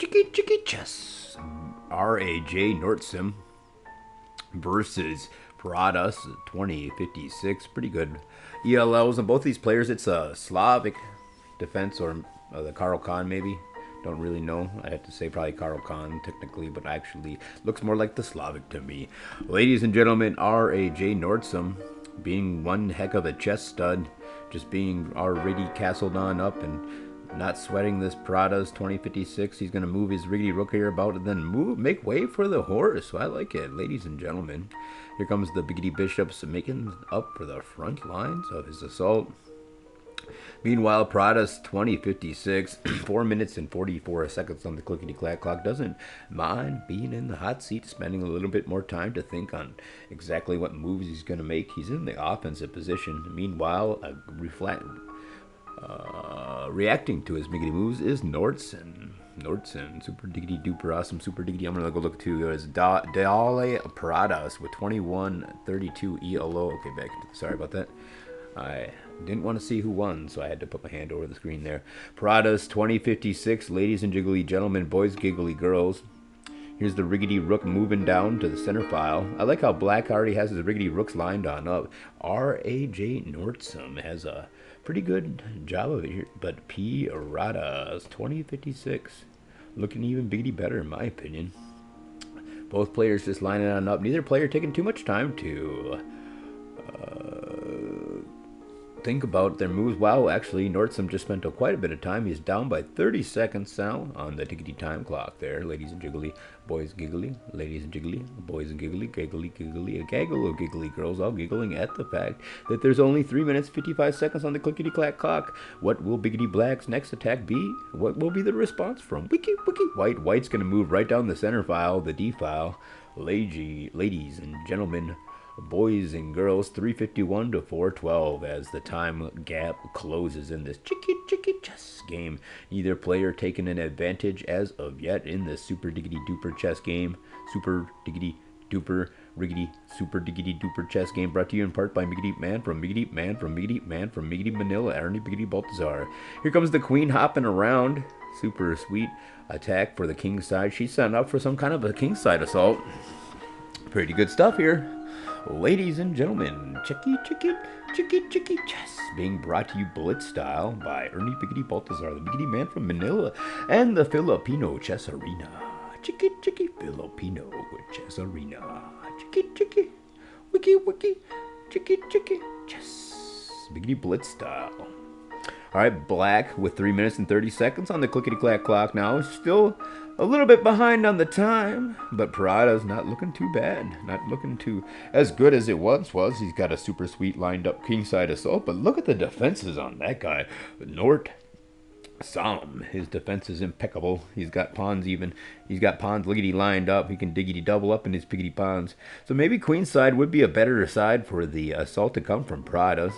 Chicky chess. RAJ Nordstrom versus Paradas 2056. Pretty good ELLs on both these players. It's a Slavic defense or the Karl Khan maybe. Don't really know. I have to say probably Karl Khan technically, but actually looks more like the Slavic to me. Ladies and gentlemen, RAJ Nordstrom being one heck of a chess stud, just being already castled on up and not sweating this Paradas 2056. He's going to move his riggedy rook here about and then make way for the horse. So I like it, ladies and gentlemen. Here comes the biggity bishops making up for the front lines of his assault. Meanwhile, Paradas 2056, 4 minutes and 44 seconds on the clickety-clack clock, doesn't mind being in the hot seat, spending a little bit more time to think on exactly what moves he's going to make. He's in the offensive position. Meanwhile, reacting to his miggity moves is Nordson. Super diggity duper awesome, super diggity. I'm going to go look to his Dale Paradas with 2132 ELO. Okay, sorry about that. I didn't want to see who won, so I had to put my hand over the screen there. Paradas 2056, ladies and jiggly gentlemen, boys, giggly girls. Here's the riggedy rook moving down to the center file. I like how black already has his riggedy rooks lined on up. RAJ Nordstrom has a pretty good job of it here, but Paradas 2056 looking even biggity better in my opinion. Both players just lining on up. Neither player taking too much time to think about their moves. Wow, actually, Nordstrom just spent quite a bit of time. He's down by 30 seconds now on the tickety time clock there, ladies and jiggly boys, giggly, ladies and jiggly boys and giggly, giggly, a gaggle of giggly girls, all giggling at the fact that there's only 3 minutes 55 seconds on the clickety clack clock. What will Biggity Black's next attack be? What will be the response from Wiki White? White's gonna move right down the center file, the D file. Ladies and gentlemen, boys and girls, 351 to 412 as the time gap closes in this chicky chess game. Neither player taking an advantage as of yet in this super diggity duper chess game. Super diggity duper riggedy super diggity duper chess game, brought to you in part by Miggity Man from Miggity Manila, Ernie Biggity Baltazar. Here comes the queen hopping around. Super sweet attack for the king side. She's setting up for some kind of a king side assault. Pretty good stuff here. Ladies and gentlemen, chicky chess being brought to you blitz style by Ernie Biggity Baltazar, the Biggity Man from Manila, and the Filipino Chess Arena. Chicky Filipino Chess Arena. Chicky wiki chicky chess Biggity blitz style. All right, black with 3 minutes and 30 seconds on the clickety-clack clock now. Still a little bit behind on the time, but Parada's not looking too bad. Not looking too as good as it once was. He's got a super sweet lined up kingside assault, but look at the defenses on that guy. Nort Sam, his defense is impeccable. He's got pawns liggity lined up. He can diggity double up in his piggity pawns. So maybe queenside would be a better side for the assault to come from Parada's.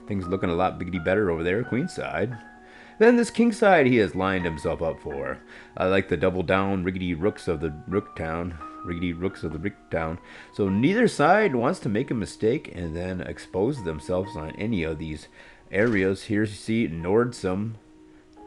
Things looking a lot biggity better over there, queenside. Then this kingside he has lined himself up for. I like the double down riggedy rooks of the Rooktown. So neither side wants to make a mistake and then expose themselves on any of these areas. Here you see Nordstrom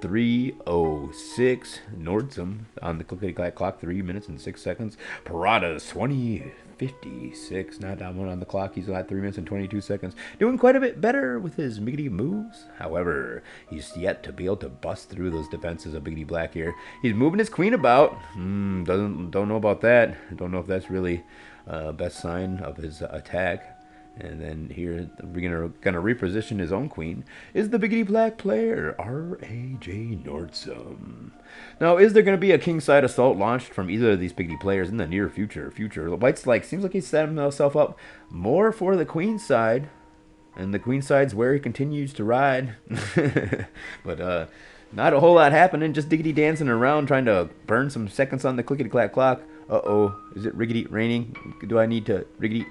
306. Nordstrom on the clickety-clack clock, 3 minutes and 6 seconds. Paradas 2056. Not that one on the clock. He's got 3 minutes and 22 seconds. Doing quite a bit better with his miggity moves. However, he's yet to be able to bust through those defenses of Biggity Black here. He's moving his queen about. Don't know about that. Don't know if that's really best sign of his attack. And then here, we're gonna reposition his own queen, is the Biggity Black player, RAJ Nordstrom. Now, is there gonna be a kingside assault launched from either of these Biggity players in the near future? White's seems like he's setting himself up more for the queen side, and the queen side's where he continues to ride. But not a whole lot happening, just diggity dancing around, trying to burn some seconds on the clickety-clack clock. Is it riggedy raining? Do I need to riggedy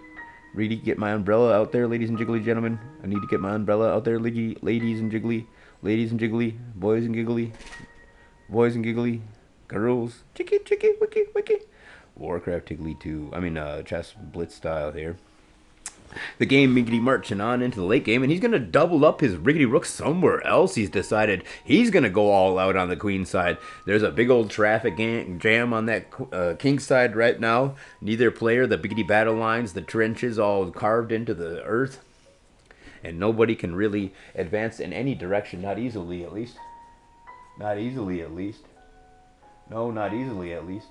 get my umbrella out there, ladies and jiggly gentlemen? I need to get my umbrella out there, ladies and jiggly, boys and giggly, girls. Chicky, wiki. Warcraft Tiggly 2. Chess Blitz style here. The game Miggity marching on into the late game, and he's going to double up his Riggedy Rook somewhere else. He's decided he's going to go all out on the queen side. There's a big old traffic jam on that king side right now. Neither player, the Biggity battle lines, the trenches all carved into the earth, and nobody can really advance in any direction, not easily at least. Not easily at least. No, not easily at least.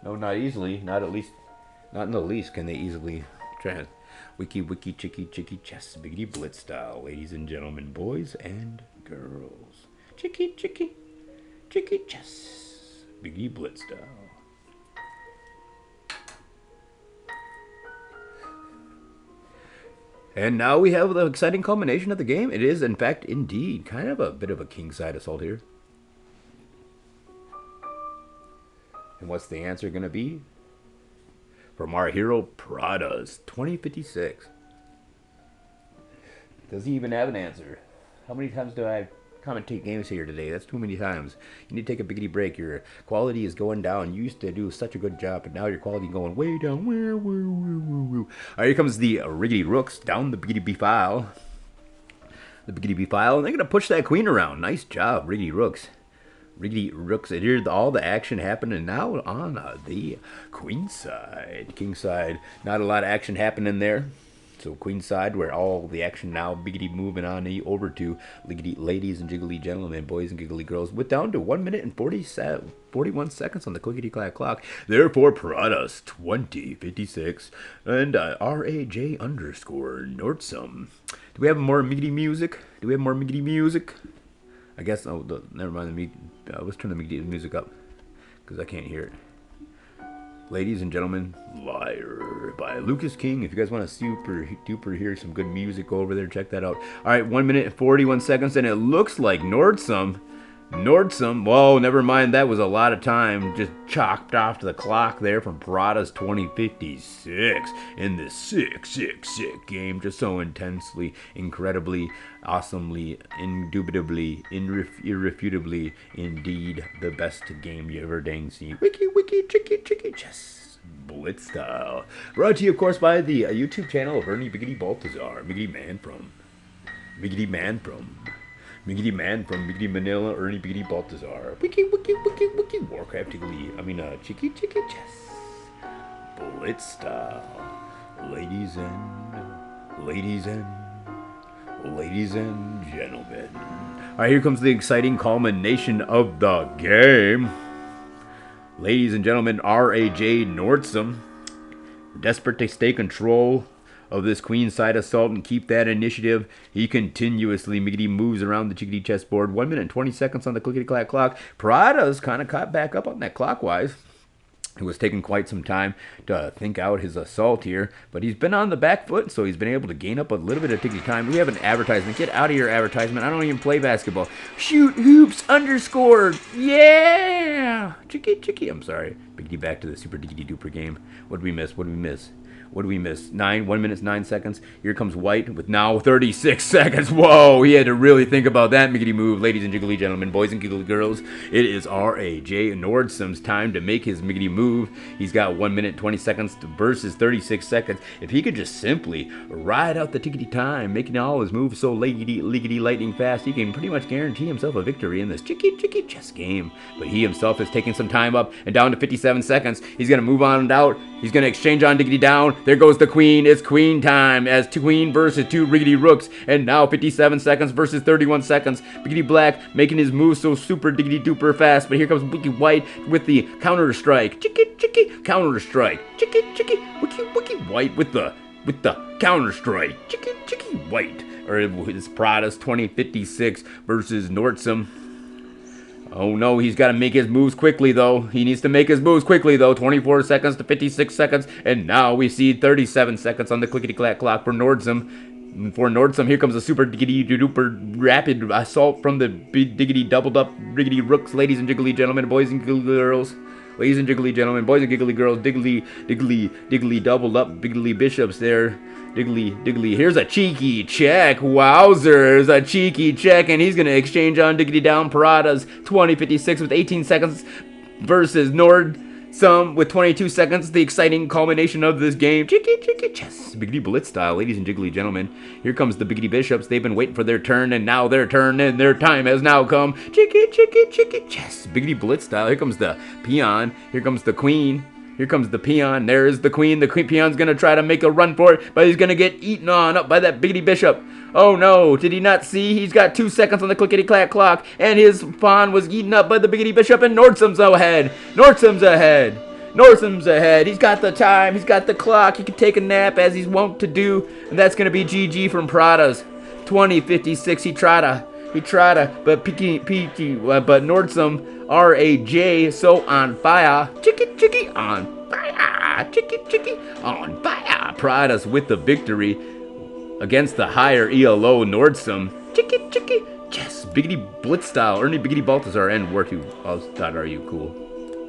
No, not easily. Not at least. Not in the least can they easily trans. Wiki, wiki, chicky, chicky, chess, biggity blitz style, ladies and gentlemen, boys and girls. Chicky, chicky, chicky, chess, biggity blitz style. And now we have the exciting culmination of the game. It is, in fact, indeed, kind of a bit of a kingside assault here. And what's the answer going to be? From our hero, Pradas, 2056. Does he even have an answer? How many times do I commentate games here today? That's too many times. You need to take a biggity break. Your quality is going down. You used to do such a good job, but now your quality is going way down. All right, here comes the Riggedy Rooks down the biggity B file. The biggity B file, and they're going to push that queen around. Nice job, Riggedy Rooks. Riggedy Rooks, and here's all the action happening now on the queen side. King side, not a lot of action happening there. So queen side, where all the action now, biggity moving on over to liggity, ladies and jiggly gentlemen, boys and giggly girls, with down to 1 minute and 41 seconds on the clickety clack clock. Therefore, Pradas 2056 and RAJ underscore Nordsom. Do we have more miggity music? Do we have more miggity music? I guess, never mind, let's turn the music up, because I can't hear it. Ladies and gentlemen, Liar by Lucas King. If you guys want to super duper hear some good music, go over there, check that out. Alright, 1 minute and 41 seconds, and it looks like Nordsom, whoa, never mind, that was a lot of time just chopped off to the clock there from Pradas 2056 in this sick game, just so intensely, incredibly, awesomely, indubitably, irrefutably, indeed, the best game you ever dang seen. Wiki, chicky, chess, blitz style. Brought to you, of course, by the YouTube channel of Ernie Biggity Baltazar, Biggity Man from Biggity Manila, Ernie Biggity Baltazar. Wiki, Warcraft Tiggly. Chicky, chess. Blitz style. Ladies and gentlemen. Alright, here comes the exciting culmination of the game. Ladies and gentlemen, R.A.J. Nordsom, desperate to stay control of this queenside assault and keep that initiative. He continuously miggity moves around the chickadee chessboard. 1 minute and 20 seconds on the clickety clack clock. Pradas kind of caught back up on that clockwise. It was taking quite some time to think out his assault here, but he's been on the back foot, so he's been able to gain up a little bit of tickety time. We have an advertisement. Get out of your advertisement. I don't even play basketball. Shoot hoops underscore. Yeah. Chicky. I'm sorry. Biggity back to the super diggity duper game. What did we miss? 1 minute, 9 seconds. Here comes White with now 36 seconds. Whoa, he had to really think about that miggity move. Ladies and jiggly gentlemen, boys and giggly girls, it is R.A.J. Nordsom's time to make his miggity move. He's got 1 minute, 20 seconds versus 36 seconds. If he could just simply ride out the tickety time, making all his moves so liggity lightning fast, he can pretty much guarantee himself a victory in this chicky chess game. But he himself is taking some time up and down to 57 seconds. He's going to move on and out. He's going to exchange on diggity down. There goes the queen. It's queen time as queen versus two riggedy rooks. And now 57 seconds versus 31 seconds. Biggity black making his move so super diggity duper fast. But here comes Wiki white with the counter strike. Chicky counter strike. Chicky wiki white with the counter strike. Chicky white. Or it's Pradas 2056 versus Nordsom. Oh no, he's got to make his moves quickly though. He needs to make his moves quickly though. 24 seconds to 56 seconds. And now we see 37 seconds on the clickety-clack clock for Nordsom. For Nordsom, here comes a super diggity-duper rapid assault from the big diggity doubled up riggedy rooks. Ladies and jiggly gentlemen, boys and giggly girls. Ladies and jiggly gentlemen, boys and giggly girls. Diggly doubled up biggly bishops there. Diggly. Here's a cheeky check. Wowzers, a cheeky check. And he's going to exchange on diggity down Pradas 2056 with 18 seconds versus Nordsom. Nordsom with 22 seconds, the exciting culmination of this game. Chicky, chicky, chess. Biggity Blitz style, ladies and jiggly gentlemen. Here comes the Biggity Bishops. They've been waiting for their turn, and now their turn, and their time has now come. Chicky, chicky, chicky, chess. Biggity Blitz style. Here comes the peon. Here comes the queen. Here comes the peon. There's the queen. The queen peon's going to try to make a run for it, but he's going to get eaten on up by that Biggity Bishop. Oh no, did he not see? He's got 2 seconds on the clickety-clack clock, and his pawn was eaten up by the Biggity Bishop, and Nordsom's ahead. Nordsom's ahead. Nordsom's ahead. He's got the time. He's got the clock. He can take a nap as he's wont to do, and that's going to be GG from Pradas. 20-56. He tried to, but but Nordsom, R-A-J, so on fire. Chicky, on fire. Chicky, on fire. Pradas with the victory against the higher ELO Nordsom. Chicky, yes, Biggity Blitz style. Ernie Biggity Balthazar and War2. Are you cool?